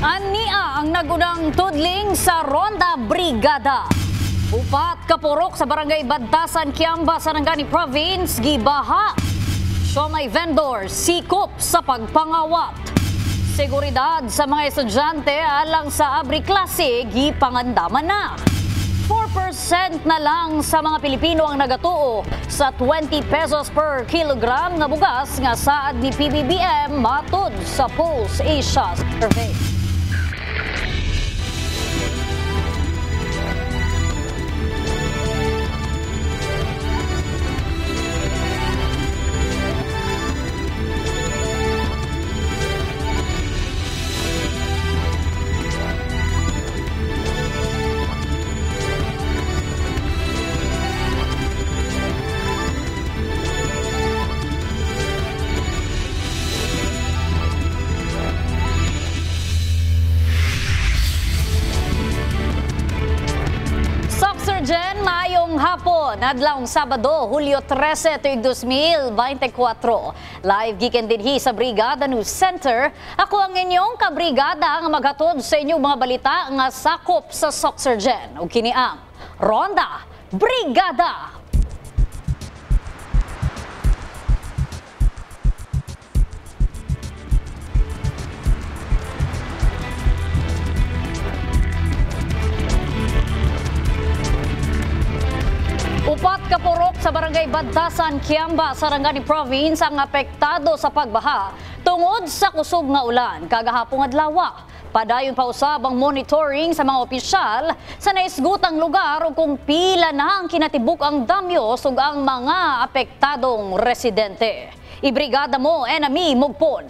Ania ang nagunang tudling sa Ronda Brigada. Upat kapurok sa barangay Badtasan, Kiamba, Sarangani Province, gibaha. Siomay vendor, sikop sa pagpangawat. Seguridad sa mga estudyante alang sa abri klase, gipangandaman na. 4% na lang sa mga Pilipino ang nagatuo sa 20 pesos per kilogram nga bugas nga saad ni PBBM matud sa Pulse Asia Survey. Mayong hapon, adlawng Sabado, Hulyo 13, tuig 2024. Live gikan dinhi sa Brigada News Center. Ako ang inyong kabrigada nga maghatod sa inyong mga balita nga sakop sa Soxergen. O kini ang Ronda Brigada. Upat kapurok sa barangay Badtasan, Kiamba, Sarangani Province ang apektado sa pagbaha tungod sa kusog nga ulan kagahapong adlaw. Padayon pa usab ang monitoring sa mga opisyal sa naisgutang lugar ug kung pila na ang kinatibuk ang damyo ug ang mga apektadong residente. Ibrigada mo, Enami Mugpon.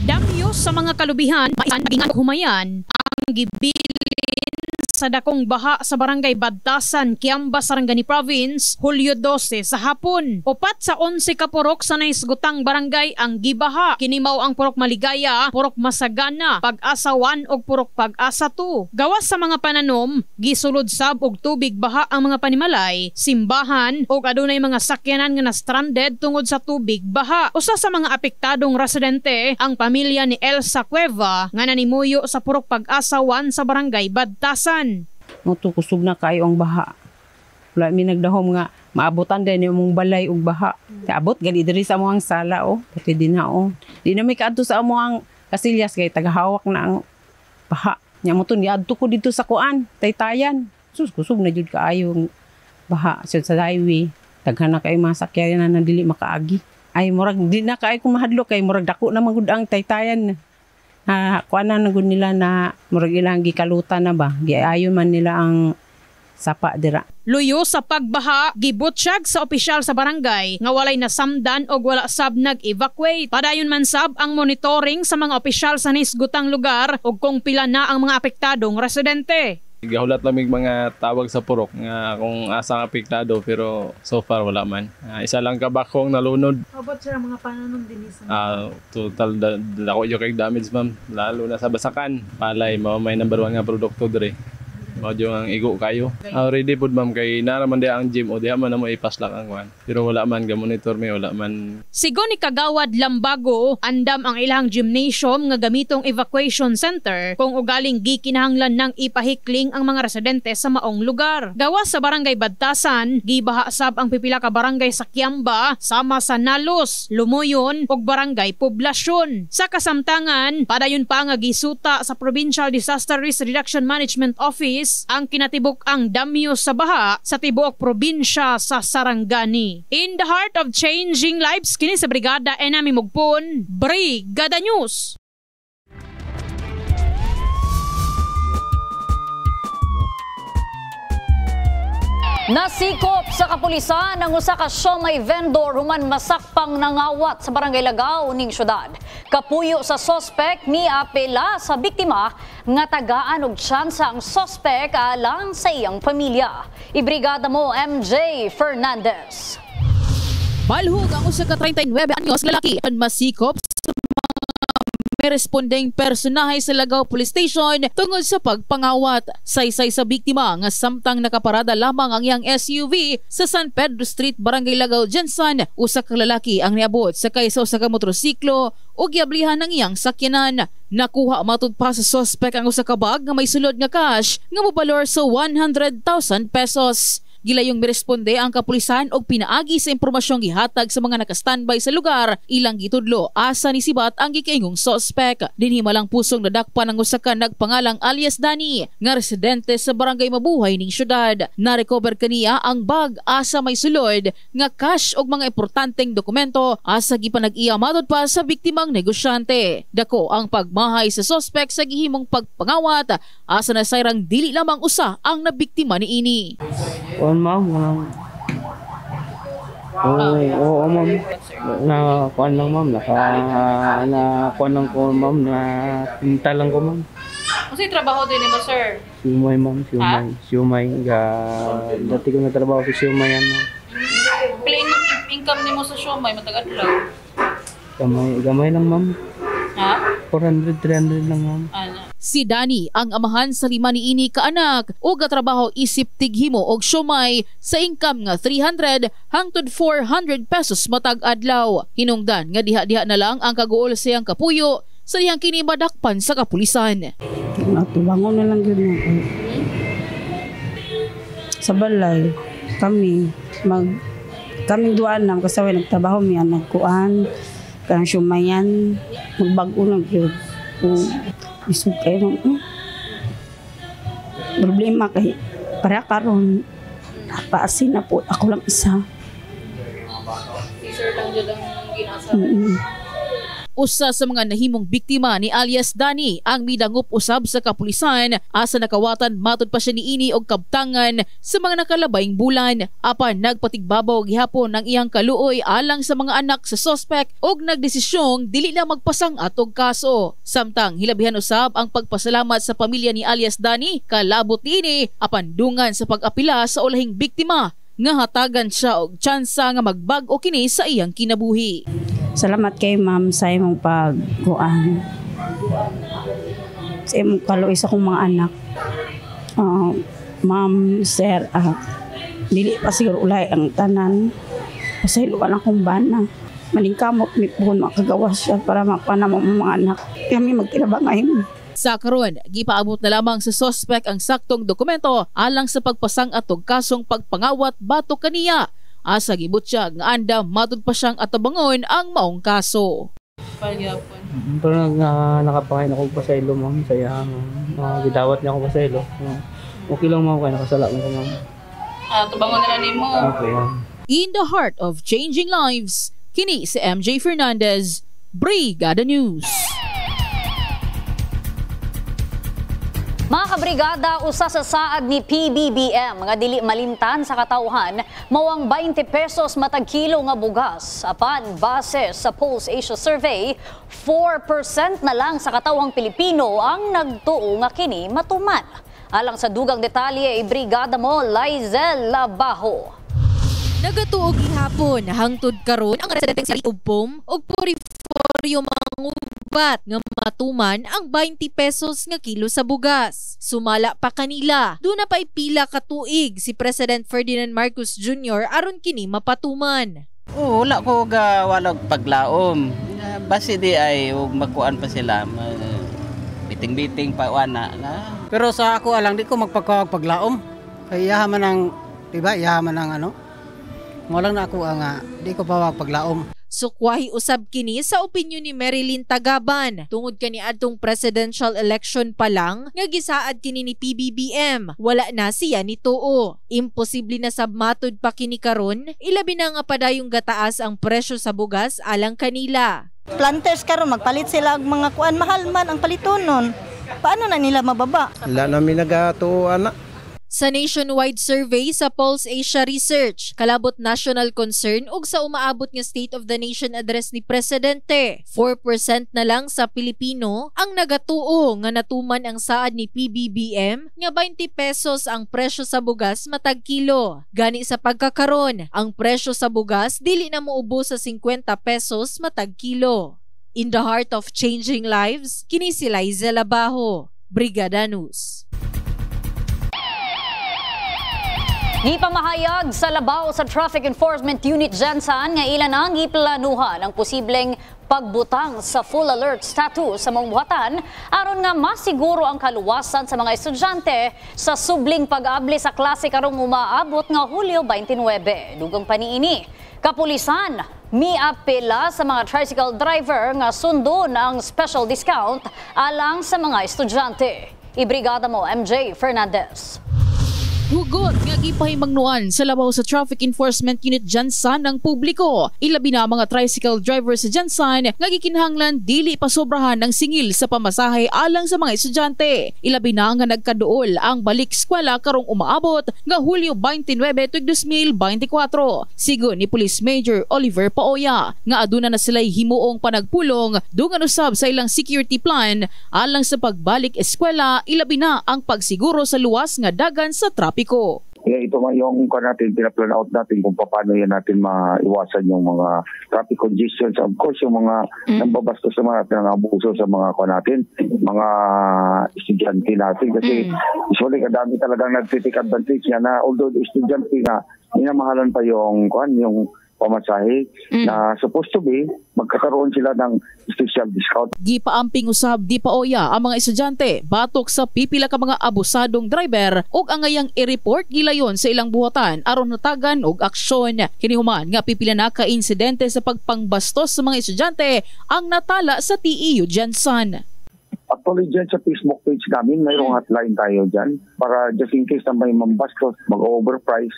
Damyo sa mga kalubihan, maisan humayan ang gibilin sa dakong baha sa barangay Badtasan, Kiamba, Sarangani Province, Hulyo 12 sa hapon. Upat sa 11 kapurok sa naisgutang barangay ang gibaha. Kinimaw ang Purok Maligaya, Purok Masagana, Pag-asa 1 ug Purok Pag-asa 2. Gawas sa mga pananom, gisulod sab og tubig baha ang mga panimalay, simbahan ug adunay mga sakyanan nga na-stranded tungod sa tubig baha. Usa sa mga apektadong residente ang pamilya ni Elsa Cueva nga nanimuyo sa Purok Pag-asa 1 sa barangay Badtasan. Muto kusog na kayo ang baha. Wala mi nagdahom nga maabutan din yung mong balay ug baha. Kaabot gali diri sa among sala pati din na Di na may kaadto sa among kasilyas kay tagahawak na ang baha. Nya mo to ni adto ko dito sa kuan, Taytayan. Sus kusog na jud kaayo ang baha sa highway. Daghan na kay masakyanan na dili makaagi. Ay murag di na kay ko mahadlok kay murag dako na magud ang Taytayan. Kuanan na gud nila na murag ilang gikalutan na ba giayon man nila ang sapa dira. Luyo sa pagbaha, gibutsyag sa opisyal sa barangay nga walay nasamdan og wala sab nag-evacuate. Padayon man sab ang monitoring sa mga opisyal sa nisgutang lugar ug kung pila na ang mga apektadong residente. Gahulat lamig mga tawag sa purok nga kung asang apektado pero so far wala man. Isa lang kabakong nalunod. Abot sila mga pananom din isa. Total dako yung kay damage ma'am. Lalo na sa basakan. Palay, may number 1 nga produkto dire. Mao ang igo kayo. Already pud ma'am kay naraman dia ang gym o diha man na mo ipaslak ang kwan. Pero wala man ga monitor may wala man. Sigon ni Kagawad Lambago, andam ang ilang gymnasium nga gamitong evacuation center kung ugaling gikinahanglan ng ipahikling ang mga residente sa maong lugar. Gawas sa barangay Badtasan, gibaha sab ang pipila ka barangay sa Kiamba, sama sa Nalos, Lumoyon ug barangay Poblasyon. Sa kasamtangan, padayon pa nga gisuta sa Provincial Disaster Risk Reduction Management Office ang kinatibuk ang damyo sa baha sa tibuok probinsya sa Sarangani. In the heart of changing lives, kini sa Brigada Enami Mugpon, Brigada News. Nasikop sa kapulisan ang usa ka siomay vendor human masakpang nangawat sa barangay Lagaw ning syudad. Kapuyo sa sospek ni apela sa biktima nga tagaan og tsansa ang sospek alang sa iyang pamilya. Ibrigada mo MJ Fernandez. Balhug ang usa ka 39 anyos lalaki ang masikop sa mga may respondeng personahe sa Lagaw Police Station tungod sa pagpangawat. Saysay sa biktima nga samtang nakaparada lamang ang iyang SUV sa San Pedro Street, Barangay Lagaw, Jensan, usa ka lalaki ang niabot sakay sa usa ka motorsiklo o giablihan ng iyang sakyanan. Nakuha matud pa sa suspect ang usa ka bag nga may sulod nga cash nga mobalor sa 100,000 pesos. Gilayong miresponde ang kapulisan og pinaagi sa impormasyong gihatag sa mga nakastandby sa lugar. Ilang gitudlo asa ni sibat ang gikaingong suspect. Dinhi malang pusong nadakpan ang usa ka nagpangalang alias Dani nga residente sa Barangay Mabuhay ning syudad. Na-recover kaniya ang bag asa may sulod nga cash og mga importanteng dokumento asa gipanag-iya matud pa sa biktimang negosyante. Dako ang pagmahay sa suspect sa gihimong pagpangawat asa na sayrang dili lamang usa ang nabiktima niini. Ma'am, oo ma'am, nakuan lang ma'am, nakuan lang ko ma'am, natinta lang ko ma'am. Kasi trabaho din mo, sir? Siumay ma'am, siumay, dati ko na trabaho sa siumay yan ma'am. Plain income ni mo sa siumay, matagal lang? Gamay lang ma'am. Ha? 400, 300 lang ma'am. Si Dani ang amahan sa 5 niini ka anak o gatrabaho isip tighimo og siomay sa income nga 300 hangtod 400 pesos matag adlaw. Hinungdan nga diha-diha na lang ang kaguol sa iyang kapuyo sa dihang kini madakpan sa kapulisan. Natubangon na lang yun ako. Sa balay, kaming duaan lang kasi nagtrabaho mi ang nagkuan, kanang siumayan, magbago na yun. Isog kayo problema kay para karon napaasin na po ako lang isa. Sir lang jud ang ginasa. Usa sa mga nahimong biktima ni alias Dani ang midangup usab sa kapulisan asa nakawatan matud pa siya niini og kabtangan sa mga nakalabayng bulan. Apan nagpatigbabaw gihapon ang iyang kaluoy alang sa mga anak sa suspect og nagdesisyong dili na magpasang-at og kaso. Samtang hilabihan usab ang pagpasalamat sa pamilya ni alias Dani kalabot niini apan dungan sa pag-apila sa ulahing biktima nga hatagan siya og tsansa nga magbag-o kini sa iyang kinabuhi. Salamat kay ma'am sa imong pagkuan. Sa imong kaluoy sa akong mga anak. Ma'am, sir, dili pa siguro ulay ang tanan. Pasayloan akong bana. Malingkamot mi po makagawas siya para mapanamo ang mga anak. Kami magtinabangayon. Sa karon, gipaabot na lamang sa suspect ang saktong dokumento alang sa pagpasang atog kasong pagpangawat batok kaniya. Asa gibot siya nga anda matud pa siyang atabangon ang maong kaso. Pero nakapakain ako pasaylo ma'am, saya gidawat niya ako pasaylo. Okay lang ma'am, kaya nakasala mo ko ma'am. Tabangon na lang nimo. Okay ma'am. In the heart of changing lives, kini si MJ Fernandez, Brigada News. Mga kabrigada, usa sa saad ni PBBM nga dili malimtan sa katawhan mawang 20 pesos matag kilo nga bugas. Apan base sa Pulse Asia Survey, 4% na lang sa katawhang Pilipino ang nagtuo nga kini matuman. Alang sa dugang detalye, Brigada mo Laizel Labajo. Nagatuog gihapon hangtod karon ang residenteng sa Ubpom og puriforyo mangubat nga matuman ang 20 pesos nga kilo sa bugas. Sumala pa kanila, doon na pa ipila ka tuig si President Ferdinand Marcos Jr. aron kini mapatuman. Wala ko walag paglaom. Basi di ay magkuan pa sila. Biting-biting pa wana. Pero sa ako alang di ko magpagkawag paglaom. Kaya yaman ang, diba, yaman ang ano. Walang na ako nga, di ko pa paglaom. Sukwahi usab kini sa opinyon ni Marilyn Tagaban. Tungod kaniadtong presidential election pa lang, nga gisaad kini ni PBBM. Wala na siya ni tuo. Imposible na sabmatod pa kini karon, ilabi na nga padayong gataas ang presyo sa bugas alang kanila. Planters karon magpalit sila og mga kuan, mahal man ang palitonon. Paano na nila mababa? Wala namin nagatuan na. Sa nationwide survey sa Pulse Asia Research, kalabot national concern ug sa umaabot nga State of the Nation address ni Presidente. 4% na lang sa Pilipino ang nagatuo nga natuman ang saad ni PBBM nga 20 pesos ang presyo sa bugas matag kilo. Gani sa pagkakaron, ang presyo sa bugas dili na moubos sa 50 pesos matag kilo. In the heart of changing lives, kini si Liza Labajo, Brigada News. Gipamahayag sa labaw sa Traffic Enforcement Unit Jansan nga ilan ang iplanuhan ang posibleng pagbutang sa full alert status sa mga buhatan aron nga masiguro ang kaluwasan sa mga estudyante sa subling pag-abli sa klase karong umaabot nga Hulyo 29. Dugang paniini, kapulisan miapela sa mga tricycle driver nga sundon ang special discount alang sa mga estudyante. Ibrigada mo MJ Fernandez. Hugot nga gipahimangnuan sa labaw sa Traffic Enforcement Unit Jansan ng publiko. Ilabi na mga tricycle driver sa Jansan nga gikinahanglan dili pasobrahan ng singil sa pamasahe alang sa mga estudyante. Ilabi na nga nagkaduol ang balik eskwela karong umaabot nga Hulyo 29, 2024. Sigon ni Police Major Oliver Paoya nga aduna na sila'y himuong panagpulong dungan usab sa ilang security plan alang sa pagbalik eskwela, ilabi na ang pagsiguro sa luwas nga dagan sa trapiko. Ito yung natin, pinaplan out natin kung paano yan natin maiwasan yung mga traffic congestions. Of course, yung mga nambabastos sa mga abuso sa mga natin, mga estudyante natin. Kasi usually kadami talagang nag-take advantage yan na although estudyante na minamahalan pa yung pamasahe na supposed to be magkakaroon sila ng special discount. Gipaamping usab di Paoya ang mga estudyante batok sa pipila ka mga abusadong driver ug angayang i-report gilayon sa ilang buhatan aron natagan og aksyon. Kinihuman nga pipila na ka insidente sa pagpangbastos sa mga estudyante ang natala sa TEU Jansan. Actually dyan sa Facebook page namin, mayroong hotline tayo dyan para just in case na may mambastos, mag-overprice.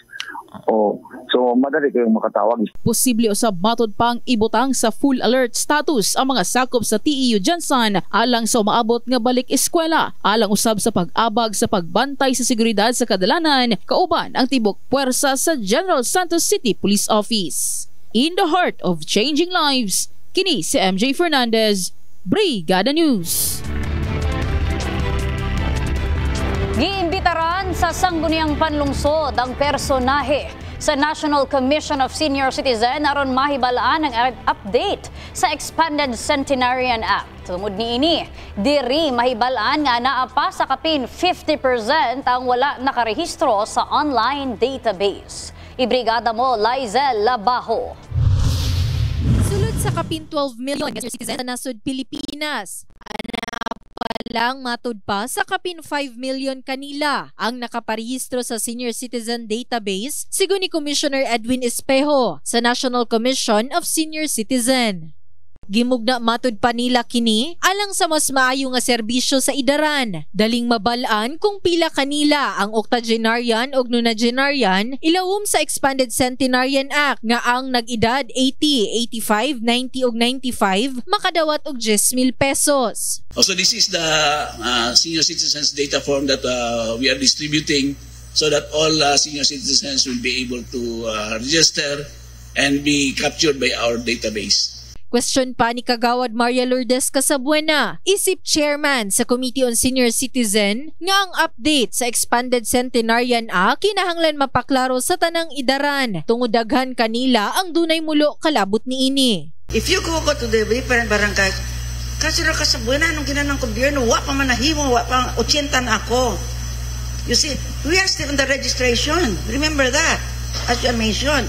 So madali kayong makatawag. Posible usab matod pang ibutang sa full alert status ang mga sakop sa TEU Jansan alang sa umaabot nga balik eskwela, alang usab sa pag-abag sa pagbantay sa seguridad sa kadalanan, kauban ang tibok puwersa sa General Santos City Police Office. In the heart of changing lives, kini si MJ Fernandez, Brigada News. Giimbitaran sa sangguniang panlungsod ang personahe sa National Commission of Senior Citizen aron mahibalaan ang update sa Expanded Centenarian Act. Tungod niini, diri mahibalaan nga naa pa sa kapin 50% ang wala nakarehistro sa online database. Ibrigada mo Liza Labajo. Sulod sa kapin 12 million senior citizen sa nasod Pilipinas, lang matud pa sa kapin 5 million kanila ang nakaparehistro sa Senior Citizen Database, sigon ni Commissioner Edwin Espejo sa National Commission of Senior Citizen. Gimugna matud pa nila kini alang sa mas maayo nga serbisyo sa idaran. Daling mabalaan kung pila kanila ang octogenarian o nonagenarian ilawom sa Expanded Centenarian Act nga ang nag-edad 80, 85, 90 ug 95 makadawat og 10,000 pesos. Also, this is the senior citizens data form that we are distributing so that all senior citizens will be able to register and be captured by our database. Question pa ni Kagawad Maria Lourdes Casabuena, isip chairman sa Committee on Senior Citizen, nga ang update sa Expanded Centenarian Act kinahanglan mapaklaro sa tanang idaran tungod daghan kanila ang dunay mulo kalabot niini. If you go to the different barangay, kasira Casabuena anong ginanang gobyerno, wa pa manahimo, wa pa 80 na ako. You see, we are still in the registration. Remember that, as you mentioned.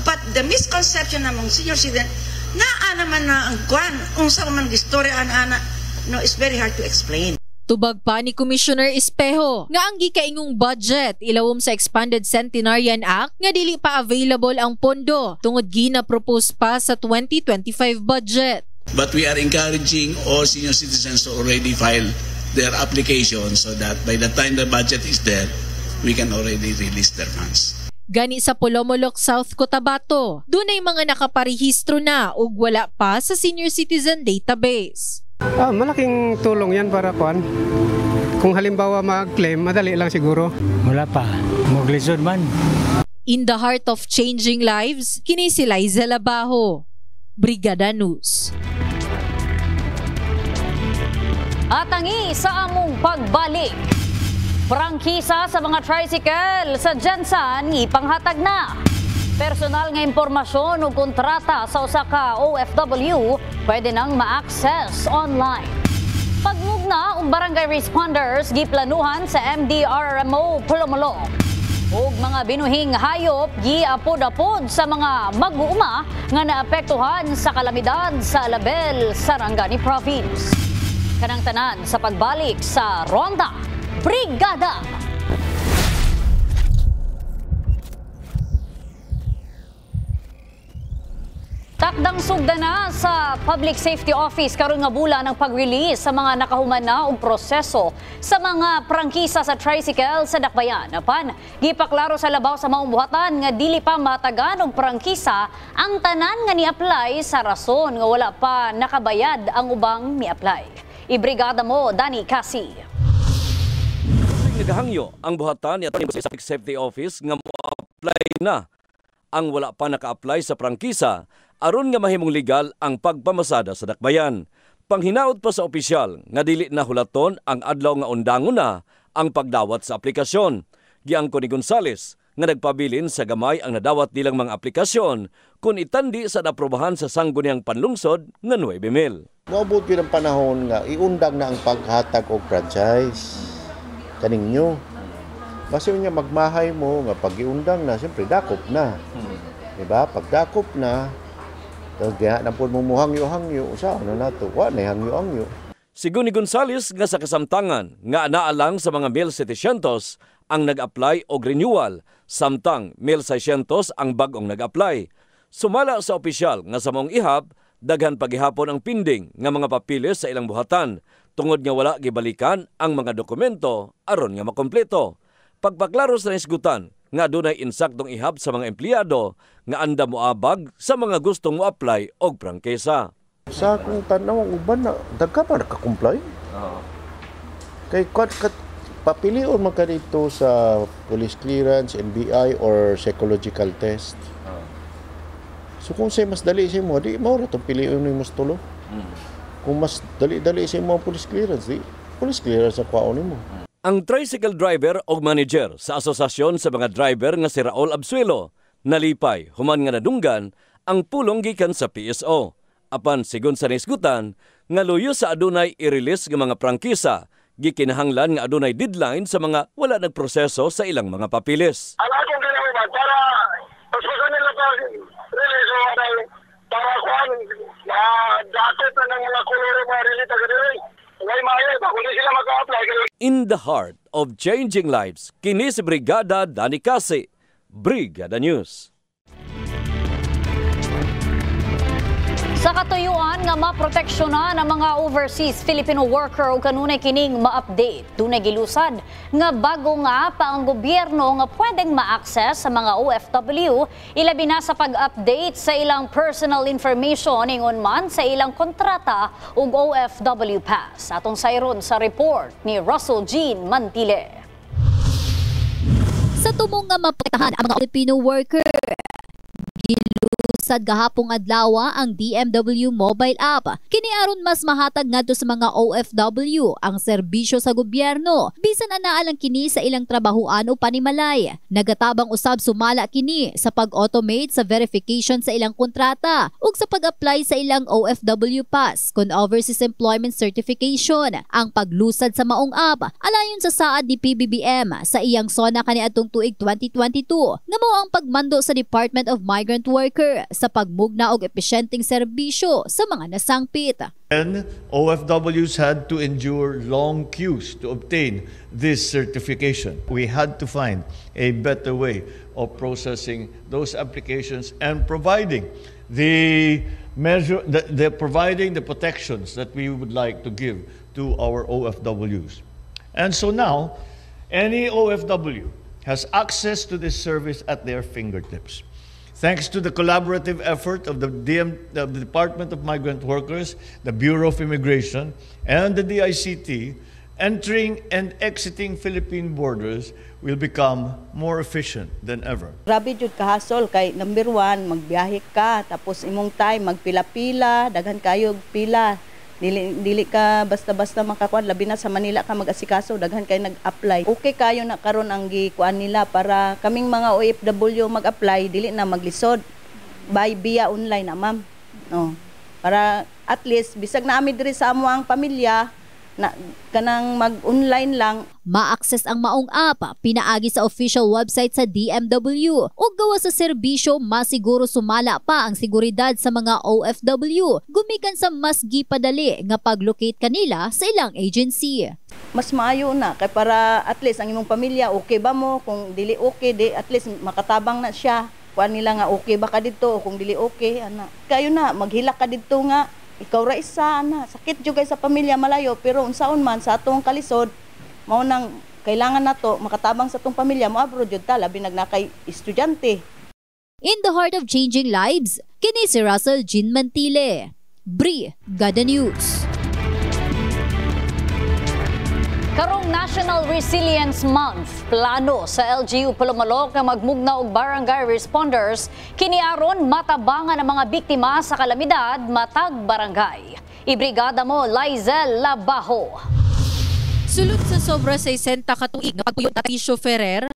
But the misconception among senior citizens, naa naman na ang kwan, unsa man gistorya ana, no, it's very hard to explain. Tubag pa ni Commissioner Espejo nga ang gikaingong budget ilawom sa Expanded Centenarian Act nga dili pa available ang pondo tungod gina-propose pa sa 2025 budget. But we are encouraging all senior citizens to already file their application so that by the time the budget is there, we can already release their funds. Gani sa Polomolok, South Cotabato, dunay mga nakaparehistro na ug wala pa sa Senior Citizen Database. Malaking tulong yan para kuan. Kung halimbawa mag-claim, madali lang siguro. Wala pa. Maglisod man. In the heart of changing lives, kini si Liza Labajo, Brigada News. At ang isa among pagbalik. Prangkisa sa mga tricycle sa Jansan ipanghatag na. Personal nga impormasyon o kontrata sa usa ka OFW pwede nang ma-access online. Pagmugna ang barangay responders giplanuhan sa MDRRMO Pulomolong. Ug mga binuhing hayop giapod-apod sa mga mag-uuma nga naapektuhan sa kalamidad sa Alabel, Sarangani Province. Kanang tanan sa pagbalik sa Ronda Brigada. Takdang sugda na sa Public Safety Office karon nga bulan ang pag-release sa mga nakahuman na og proseso sa mga prangkisa sa tricycle sa Dakbayan. Apan gipaklaro sa labaw sa maong buhatan nga dili pa matagan og prangkisa ang tanan nga ni-apply sa rason nga wala pa nakabayad ang ubang ni-apply. Ibrigada mo Dani Kasi. Nagahangyo ang buhatan ni Public Safety Office nga mo-apply na ang wala pa naka-apply sa prangkisa aron nga mahimong legal ang pagpamasada sa Dakbayan. Panghinaot pa sa opisyal nga dili na hulaton ang adlaw nga undangon na ang pagdawat sa aplikasyon. Giangko ni Gonzales nga nagpabilin sa gamay ang nadawat nilang mga aplikasyon kung itandi sa naprobahan sa sangguniang panlungsod nga 9,000. Maabot yun ang panahon nga iundang na ang paghatag og franchise kaninyo. Kasi nga magmahay mo nga pag-iundang na, siyempre dakop na. Diba? Pag dakop na, kaya na po mumuhangyo-hangyo, sa ano na ito? Wa na hangyo-hangyo. Sigun ni Gonzales nga sa kasamtangan nga naalang sa mga 1,700 ang nag-apply o renewal, samtang 1,600 ang bagong nag-apply. Sumala sa opisyal nga sa mong ihap, daghan pagihapon ang pending nga mga papilis sa ilang buhatan, tungod nga wala gibalikan ang mga dokumento aron nga makompleto. Pagpaklaro sa nisgutan nga adunay insaktong ihap sa mga empleyado nga anda moabag sa mga gustong mo-apply og prangkisa. Sa akong tanaw, uban na dagka pa nakakomply. Kay papilion man ka dito sa police clearance, NBI or psychological test. So kung say mas dali sa mo, di mao ra tong pilion ni mas tulo. Kung mas dali sa mo ang police clearance, di police clearance ang kwaon nimo. Ang tricycle driver o manager sa asosasyon sa mga driver nga si Raul Absuelo nalipay human nga nadunggan ang pulong gikan sa PSO. Apan sigon sa nisgutan nga luyo sa adunay i-release nga mga prangkisa, gikinahanglan nga adunay deadline sa mga wala nagproseso sa ilang mga papilis. Ang atong ginagawa para pagsusunod nila pa-release para kuhan na dapat na ng mga kulore mga release agad rin. In the heart of changing lives, kini si Brigada Dani Kasi, Brigada News. Sa katuyuan nga maproteksyonan ang mga overseas Filipino worker o kanunay kining ma-update. Dunay gilusad nga bago nga pa ang gobyerno nga pwedeng ma-access sa mga OFW, ilabi na sa pag-update sa ilang personal information ingon man sa ilang kontrata ug OFW Pass. Atong sayron sa report ni Russell Jean Mantile. Sa tumong nga maprotektahan ang mga Filipino worker, gilusad gahapong adlaw ang DMW mobile app. Kini aron mas mahatag ngadto sa mga OFW ang serbisyo sa gobyerno bisan anaa kini sa ilang trabahoan o panimalay. Nagatabang usab sumala kini sa pag-automate sa verification sa ilang kontrata ug sa pag-apply sa ilang OFW pass kun overseas employment certification. Ang paglusad sa maong app alayon sa saad ni PBBM sa iyang sona kaniadtong tuig 2022 nga mao ang pagmando sa Department of Migrant Worker sa pagmugna og epesyenteng serbisyo sa mga nasangpit. And OFWs had to endure long queues to obtain this certification. We had to find a better way of processing those applications and providing the protections that we would like to give to our OFWs. And so now, any OFW has access to this service at their fingertips. Thanks to the collaborative effort of the Department of Migrant Workers, the Bureau of Immigration, and the DICT, entering and exiting Philippine borders will become more efficient than ever. Grabe jud kahasol kay number one, magbiyahe ka, tapos imong time, magpila-pila, daghan kayo pila. Dili ka basta-basta makakuan, labi na sa Manila ka mag-asikaso, daghan kay nag-apply. Okay kayo na karon ang gikuan nila para kaming mga OFW mag-apply, dili na maglisod. By via online na, ma'am. No. Para at least bisag na ami diri sa amo ang pamilya na kanang mag-online lang. Ma-access ang maong app, pinaagi sa official website sa DMW o gawa sa serbisyo, masiguro sumala pa ang seguridad sa mga OFW gumikan sa mas gipadali nga pag-locate kanila sa ilang agency. Mas maayo na kay para at least ang imong pamilya okay ba mo, kung dili okay di at least makatabang na siya. Kuan nila nga okay ba ka dito, kung dili okay ana. Kayo na maghilak ka dito nga ikaw ra isa na sakit jud sa pamilya malayo pero unsaon man sa atong kalisod mao nang kailangan nato makatabang sa atong pamilya mo abroad jud ta labi nagnakay estudyante. In the heart of changing lives, kini si Russell Jean Mantile, Brigada News. Karong National Resilience Month, plano sa LGU Palomalok na magmugna og barangay responders kini aron matabangan ang mga biktima sa kalamidad matag barangay. Ibrigada mo Lizel Labajo. Sulod sa sobra 60 ka tuig nga pagpuyo ta Tisho Ferrer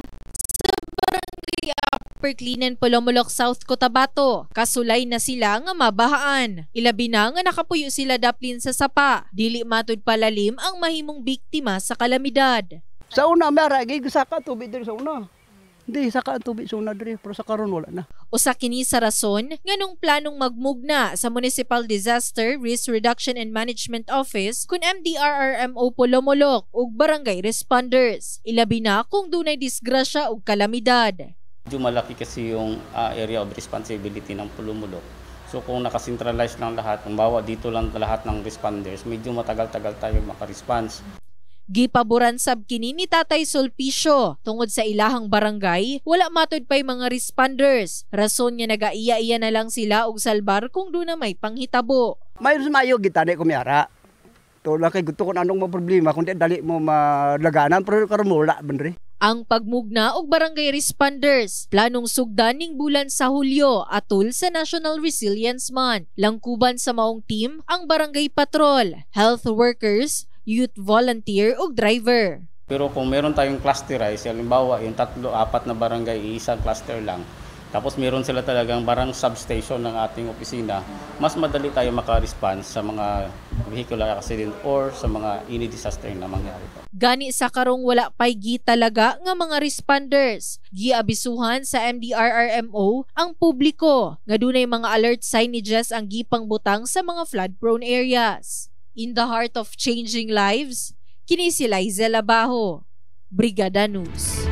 sa barangay Upper Cleanan, Palomalok, South Cotabato, kasulay na sila nga mabahaan. Ilabi na nga nakapuyo sila daplin sa sapa. Dili matud palalim ang mahimong biktima sa kalamidad. Sa una, mara, saka tubig diri sa una. Hindi, saka tubig sa una diri, pero sa karon wala na. Usa kini sa rason nganong planong magmugna sa Municipal Disaster Risk Reduction and Management Office kun MDRRMO Palomalok ug barangay responders. Ilabi na kung dunay disgrasya ug kalamidad. Medyo malaki kasi yung area of responsibility ng Palomalok. So kung nakasentralize lang lahat, kung bawa dito lang lahat ng responders, medyo matagal-tagal tayo makaresponse. Gipaboran sab kini ni Tatay Sulpicio tungod sa ilahang barangay, wala matud pay mga responders. Rason nga nagaiya-iya na lang sila og salbar kung do na may panghitabo. Mayroon mayo gitani ko miara. To lang kay gusto ko anong problema kundi dali mo malaganan pero karon wala bandre. Ang pagmugna og barangay responders planong sugdan ning bulan sa Hulyo atol sa National Resilience Month. Langkuban sa maong team ang barangay patrol, health workers, youth volunteer ug driver. Pero kung meron tayong clusterize, halimbawa yung 3-4 na barangay, isang cluster lang, tapos meron sila talagang barang substation ng ating opisina, mas madali tayo maka-response sa mga vehicular accident or sa mga any disaster na mangyari. Gani sa karong wala pay gi talaga nga mga responders, giabisuhan sa MDRRMO ang publiko nga dunay mga alert signages ang gipang butang sa mga flood-prone areas. In the heart of changing lives, kini si Lizel Labajo, Brigada News.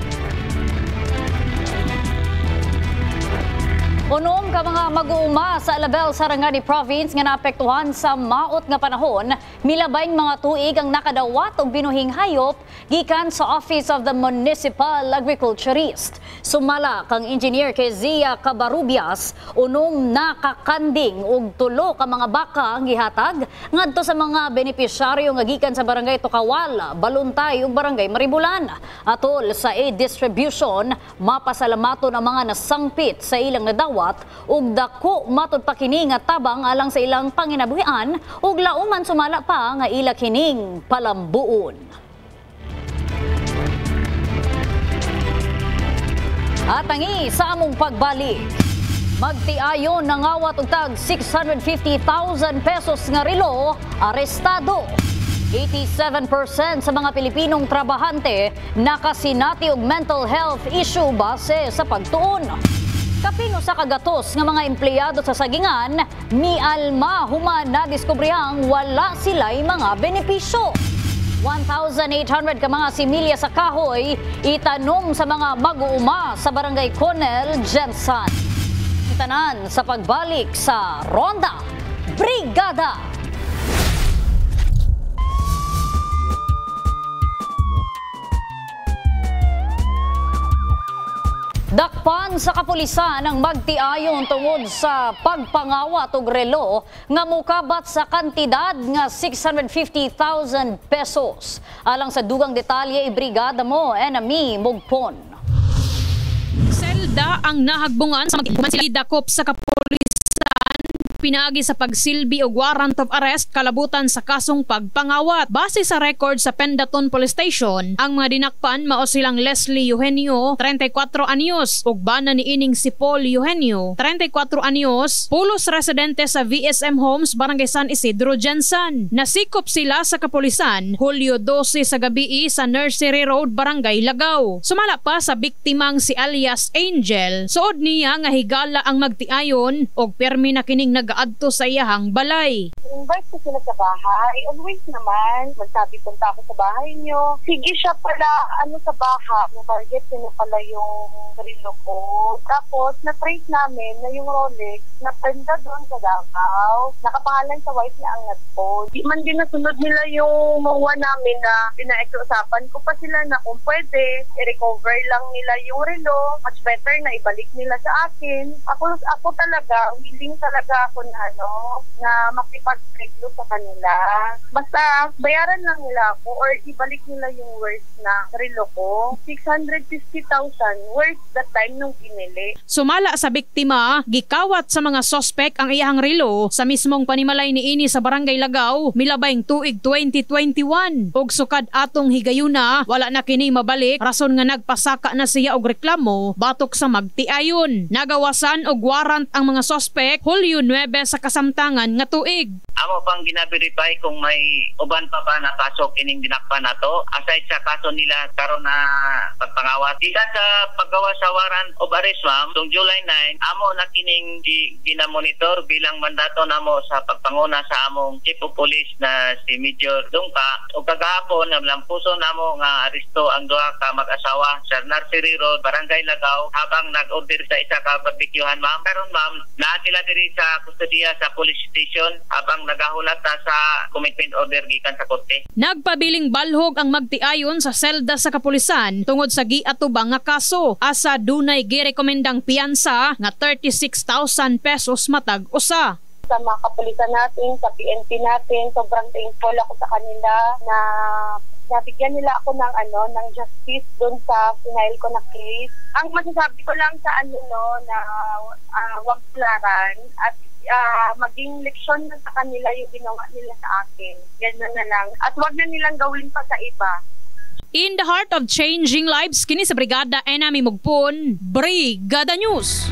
Unom ka mga mag-uuma sa Alabel, Sarangani Province nga naapektuhan sa maot nga panahon, milabayng mga tuig ang nakadawat og binuhing hayop gikan sa Office of the Municipal Agriculturist. Sumala kang engineer kay Zia Cabarubias, unom nakakanding og 3 ka mga baka ang gihatag ngadto sa mga benepisyaryo nga gikan sa barangay Tokawal, Baluntay ug barangay Maribulan. Atol sa aid distribution, mapasalamaton ang mga nasangpit sa ilang nadawat ug dako matud pa kini nga tabang alang sa ilang panginabuhian ug lauman sumala pa nga ila kining palambuon. At tangi sa among pagbalik, magtiayon nangawat og tag 650,000 pesos nga relo, arestado. 87% sa mga Pilipinong trabahante nakasinati og mental health issue base sa pagtuon. Kapino sa kagatos nga mga empleyado sa sagingan, mialma human na diskubrihang wala sila'y mga benepisyo. 1,800 ka mga similya sa kahoy itanom sa mga mag-uuma sa barangay Conel, Jensen. Itanan sa pagbalik sa Ronda Brigada. Dakpan sa kapulisan ang magtiayon tungod sa pagpangawat og relo nga mokabat sa kantidad nga 650,000 pesos. Alang sa dugang detalye, ibrigada mo, Enemy Mugpon. Selda ang nahagbungan sa magiging sila dakop sa kapulisan pinaagi sa pagsilbi og warrant of arrest kalabutan sa kasong pagpangawat. Base sa record sa Pendaton Police Station, ang mga dinakpan mao silang Leslie Eugenio, 34 anyos, ug bana niining si Paul Eugenio, 34 anyos, pulos residente sa VSM Homes, Barangay San Isidro, Jensan. Nasikop sila sa kapulisan Hulyo 12 sa gabi sa Nursery Road, Barangay Lagaw. Sumala pa sa biktimang si alias Angel, suod niya nga higala ang magtiayon og permi na kining nagaadto sa iyahang balay. Invite ko sila sa bahay. Always naman, magsabi punta ako sa bahay niyo. Sige siya pala, sa bahay. Na-target sino pala yung relo ko. Tapos, na-trace namin na yung Rolex na prenda doon sa Davao. Nakapangalan sa wife niya ang nag-post. Di man din nasunod nila yung mawa namin na pinaiusapan ko pa sila na kung pwede, i-recover lang nila yung relo. Much better na ibalik nila sa akin. Ako talaga, willing talaga ako na makipag-reglo sa kanila. Basta, bayaran lang nila ako or ibalik nila yung worth na relo ko. 650,000 worth that time nung pinili. Sumala sa biktima, gikawat sa mga sospek ang iyahang relo sa mismong panimalay niini sa Barangay Lagaw, milabayng tuig 2021. Og sukad atong higayuna, wala na kini mabalik, rason nga nagpasaka na siya og reklamo batok sa magtiayon. Nagawasan og warrant ang mga sospek Hulyo 9 sa kasamtangan nga tuig. Amo pang gina-verify kung may uban pa ba na kaso kining dinakpan nato aside sa kaso nila karon na pagpangawat. Gikan sa paggawa sa warrant of arrest, ma'am, tong July 9, amo na kining ginamonitor bilang mandato namo sa pagpanguna sa among Chief of Police na si Major Dungka. O kagahapon namlampuso namo nga aresto ang duha ka mag-asawa sa Nursery Road, Barangay Lagaw habang nag-order sa isa ka barbecuehan, ma'am. Karon, ma'am, naatila diri sa kustodiya sa police station habang nagahulata sa commitment order gikan sa korte. Nagpabiling balhog ang magtiayon sa selda sa kapulisan tungod sa giatubang nga kaso. Asa dunay girekomendang piyansa nga 36,000 pesos matag usa. Sa mga kapulisan natin, sa PNP natin, sobrang thankful ako sa kanila na nabigyan nila ako ng justice doon sa final ko na case. Ang masasabi ko lang sa na wag tularan at maging leksyon na sa kanila yung ginawa nila sa akin. Ganun na lang. At wag na nilang gawin pa sa iba. In the heart of changing lives, kini sa Brigada Enami Mugpon, Brigada News.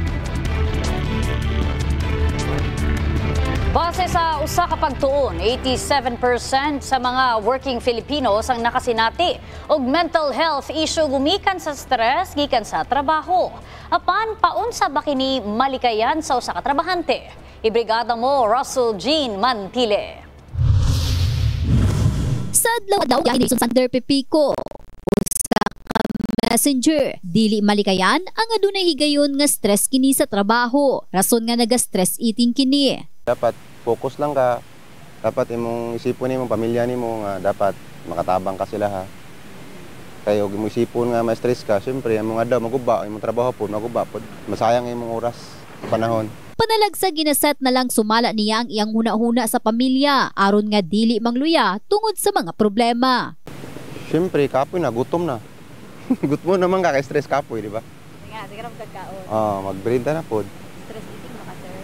Base sa usa ka pagtuon, 87% sa mga working Filipinos ang nakasinati og mental health issue gumikan sa stress gikan sa trabaho. Apan paunsa ba kini malikayan sa usa ka trabahante? Ibrigada mo Russell Jean Mantile. Sa adlaw daw ni Sander Pepico usa ka messenger dili malikayan ang adunay higayon nga stress kini sa trabaho. Rason nga naga-stress eating kini. Dapat focus lang ka. Dapat imong isipon imong pamilya nimo nga dapat makatabang ka sila ha. Kaya og imong isipon nga ma-stress ka, syempre imong adlaw maguba, imong trabaho po maguba pod. Masayang imong oras, panahon. Panalagsa ginaset na lang sumala niya ang iyang huna-huna sa pamilya aron nga dili mangluya tungod sa mga problema. Syempre kapoy na gutom na. Gutom naman ka kay stress kapoy, di ba? Sige ra magkaon. Magbrinta na pod. Stress eating ba ka, sir?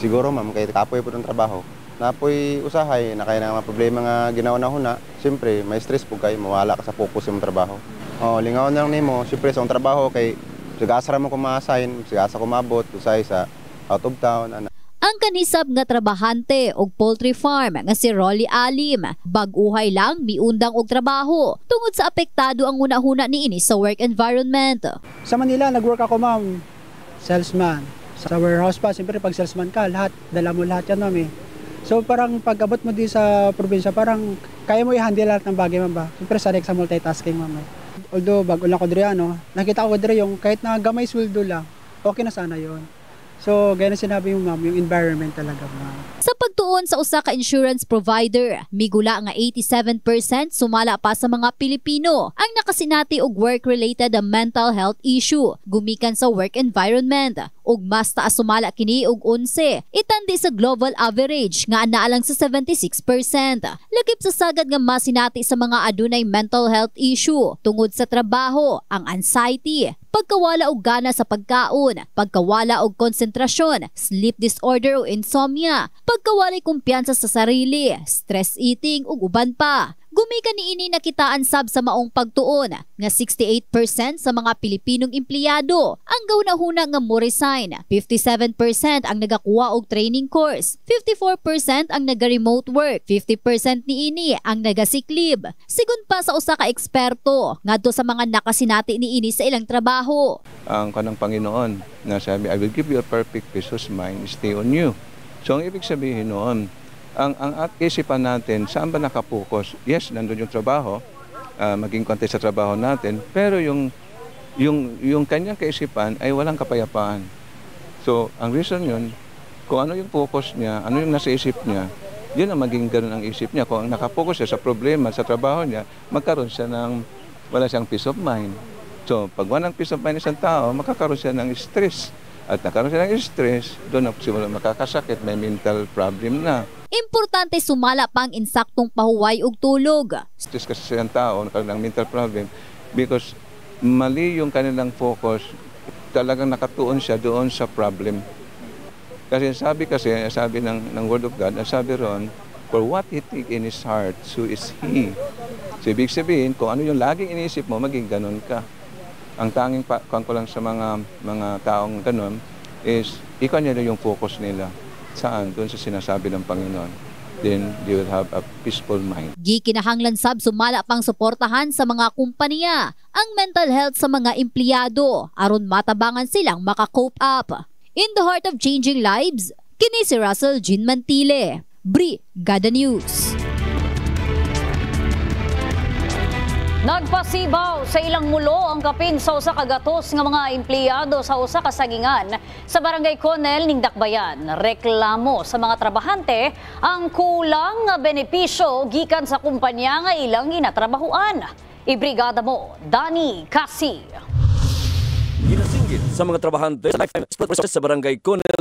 Siguro ma'am kay kapoy pod ang trabaho. Napoy usahay na kay na mga problema nga ginawa na huna. Syempre may stress po kay mawala ka sa focus sa trabaho. Lingaw na lang nimo, syempre sa trabaho kay sigasa mo ko ma-assign, sigasa ko mabot, usay sa out of town. Ang kanisab nga trabahante og poultry farm nga si Rolly Alim, bag-uhay lang miundang og trabaho tungod sa apektado ang huna-huna niini sa work environment. Sa Manila, nag-work ako ma'am, salesman. Sa warehouse pa, siyempre pag salesman ka, dala mo lahat yan ma'am eh. So parang pag-abot mo di sa probinsya, parang kaya mo i-handle lahat ng bagay ma'am ba? Siyempre sanay sa multitasking ma'am eh. Although bago lang ko diri nakita ko diri yung kahit na gamay sweldo lang, okay na sana yon. So gaya na sinabi mo ma'am, yung environment talaga ma'am. Sa pagtuon sa usa ka insurance provider, migula nga 87% sumala pa sa mga Pilipino ang nakasinati og work-related mental health issue gumikan sa work environment ug mas taas sumala kini og 11 itandi sa global average nga anaa lang sa 76%. Lakip sa sagad nga masinati sa mga adunay mental health issue tungod sa trabaho ang anxiety, pagkawala og gana sa pagkaon, pagkawala og konsentrasyon, sleep disorder o insomnia, pagkawalay kumpiyansa sa sarili, stress eating ug uban pa. Gumikan niini nakitaan sab sa maong pagtuon nga 68% sa mga Pilipinong empleyado ang gahuna-huna nga mo resign, 57% ang nagakuha og training course, 54% ang naga-remote work, 50% niini ang naga-sick leave. Sigun pa sa usa ka eksperto ngadto sa mga nakasinati niini sa ilang trabaho. Ang kanang Panginoon na sabi, I will give you a perfect peace of mind, stay on you. So ang ibig sabihin noon, ang isipan natin, saan ba nakapokus? Yes, nandun yung trabaho, maging konti sa trabaho natin, pero yung kanyang kaisipan ay walang kapayapaan. So, ang reason yun, kung ano yung focus niya, ano yung nasa isip niya, yun ang maging ganun ang isip niya. Kung nakapokus siya sa problema, sa trabaho niya, magkaroon siya wala siyang peace of mind. So, pag walang peace of mind isang tao, makakaroon siya ng stress. At nakaroon siya ng stress, doon ang simula makakasakit, may mental problem na. Importante sumala pa ang insaktong pahuway ug tulog. Stress kasi siyang tao, nakaroon ng mental problem because mali yung kanilang focus, talagang nakatuon siya doon sa problem. Kasi sabi ng Word of God, sabi ron, for what he think in his heart, so is he. So ibig sabihin, kung ano yung laging iniisip mo, maging ganun ka. Ang tanging kuwan ko lang sa mga taong ganun is ikaw nila yung focus nila. Saan? Doon sa sinasabi ng Panginoon. Then they will have a peaceful mind. Gikinahanglan sab sumala pang suportahan sa mga kumpanya ang mental health sa mga empleyado aron matabangan silang maka-cope up. In the heart of changing lives, kini si Russell Jean Mantile, Brigada News. Nagpasibaw sa ilang mulo ang kapin sa usa ka gatos nga mga empleyado sa usa ka sagingan sa Barangay Conel ning Dakbayan. Reklamo sa mga trabahante ang kulang nga benepisyo gikan sa kumpanya nga ilang ginatrabahuan. Ibrigada mo, Dani Kasi. Ginasinggit sa mga trabahante sa Barangay Conel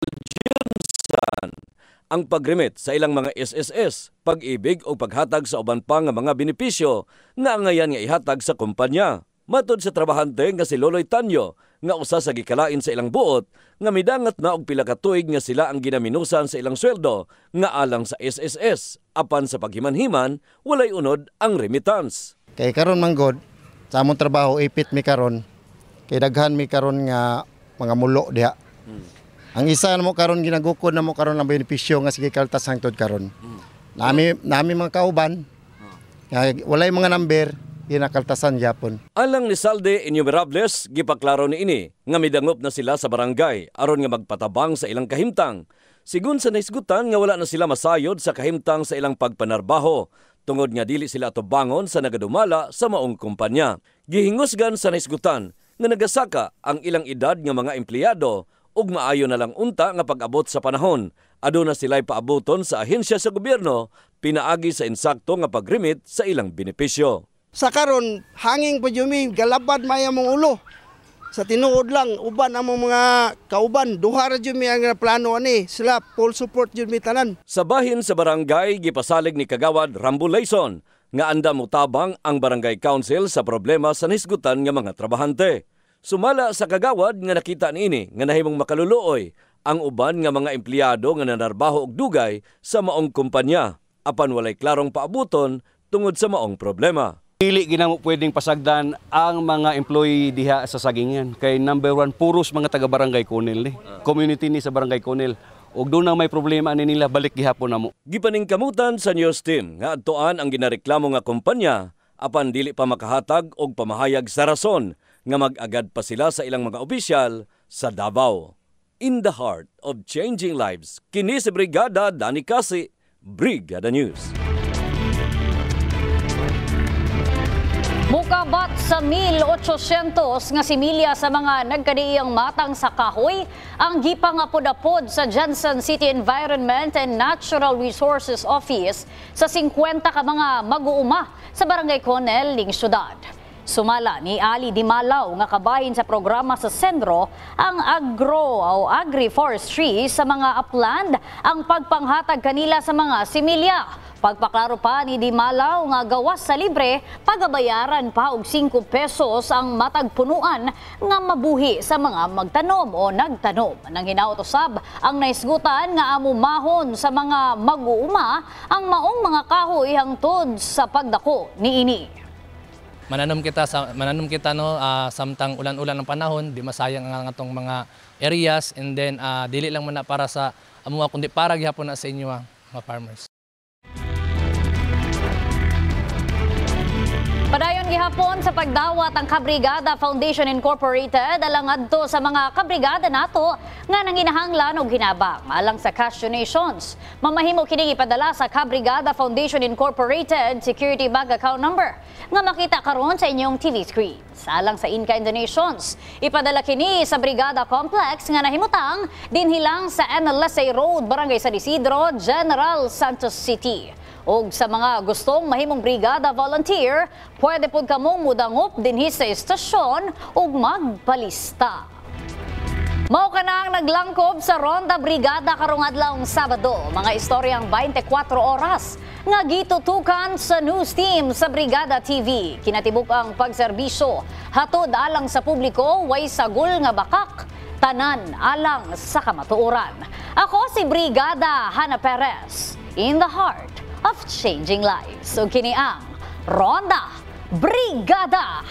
ang pagremit sa ilang mga SSS, pag-ibig o paghatag sa uban pa nga mga benepisyo nga angayan nga ihatag sa kumpanya. Matod sa trabahante nga si Loloy Tanyo nga usa sa gikalain sa ilang buot nga midangat na og pila ka tuig nga sila ang ginaminusan sa ilang sweldo nga alang sa SSS. Apan sa paghiman-himan, walay unod ang remittance. Kay karon manggod sa among trabaho ipit mi karon. Kay daghan mi karon nga mga mulo diha. Ang isa na mo karon ginagukod na mo karon ang benepisyo nga sige kaltas hangtod karon. Nami mga kauban. Walay mga number ginakaltasan yapon. Alang ni Salde Innumerables gipaklaro niini nga midangop na sila sa barangay aron nga magpatabang sa ilang kahimtang. Sigun sa naisgutan nga wala na sila masayod sa kahimtang sa ilang pagpanarbaho tungod nga dili sila atubangon sa nagadumala sa maong kumpanya. Gihingusgan sa naisgutan nga nagasaka ang ilang edad nga mga empleyado ug maayo na lang unta nga pag-abot sa panahon. Aduna sila'y paaboton sa ahensya sa gobyerno pinaagi sa insakto nga pag-remit sa ilang benepisyo. Sa karon hanging po yumi galabad maya mong ulo. Sa tinuod lang uban ang mga kauban duha ra yumi ang plano ani sila full support yumi tanan. Sa bahin sa barangay gipasalig ni Kagawad Rambo Layson nga anda mutabang ang barangay council sa problema sa nisgutan nga mga trabahante. Sumala sa kagawad nga nakita niini nga nahimong makaluluoy ang uban nga mga empleyado nga nanarbaho og dugay sa maong kumpanya apan walay klarong paabuton tungod sa maong problema. Dili ginamo pwedeng pasagdan ang mga employee diha sa sagingan kay number 1 puros mga taga Barangay Conel ni. Community ni sa Barangay Conel. Og doon na may problema ani nila balik gihapon namo. Gipaningkamutan sa news team nga adtoan ang ginareklamo nga kumpanya apan dili pa makahatag og pamahayag sa rason nga mag-agad pa sila sa ilang mga opisyal sa Davao. In the heart of changing lives, kini si Brigada Dani Kasi, Brigada News. Mukab Kabat sa 1,800 nga similya sa mga nagkadiiyang matang sa kahoy ang gipangapod-apod sa Jansan City Environment and Natural Resources Office sa 50 ka mga mag-uuma sa Barangay Conel, ning syudad. Sumala ni Ali Dimalaw nga kabahin sa programa sa Sendro ang agri-forestry sa mga upland ang pagpanghatag kanila sa mga similya. Pagpaklaro pa ni Dimalaw nga gawas sa libre, pagabayaran pa og 5 pesos ang matagpunuan nga mabuhi sa mga magtanom o nagtanom. Nang hinautosab ang naisgutan nga amumahon sa mga mag-uuma ang maong mga kahoy hangtod sa pagdako niini. Mananom kita no samtang ulan-ulan ng panahon, di masayang ang atong mga areas, and then dili lang man na para sa amuha kundi para gihapon na sa inyo mga farmers. Padayon gihapon sa pagdawat ang Kabrigada Foundation Incorporated alang adto sa mga kabrigada nato nga nanginahanglan og hinabang alang sa cash donations. Mamahimo kining ipadala sa Kabrigada Foundation Incorporated security bank account number nga makita karon sa inyong TV screen. Alang sa in-kind donations, ipadala kini sa Brigada Complex nga nahimutang dinhilang sa NLSA Road, Barangay San Isidro, General Santos City. Og sa mga gustong mahimong brigada volunteer, pwede pod kamong mudangup dinhi sa estasyon ug magpalista. Mao ka na ang naglangkob sa Ronda Brigada karong adlawng Sabado. Mga istoryang 24 oras nga gitutukan sa news team sa Brigada TV. Kinatibuk ang pagserbisyo hatod alang sa publiko, way sagol nga bakak, tanan alang sa kamatuoran. Ako si Brigada Hannah Perez, in the heart of changing lives. So kini ang Ronda Brigada.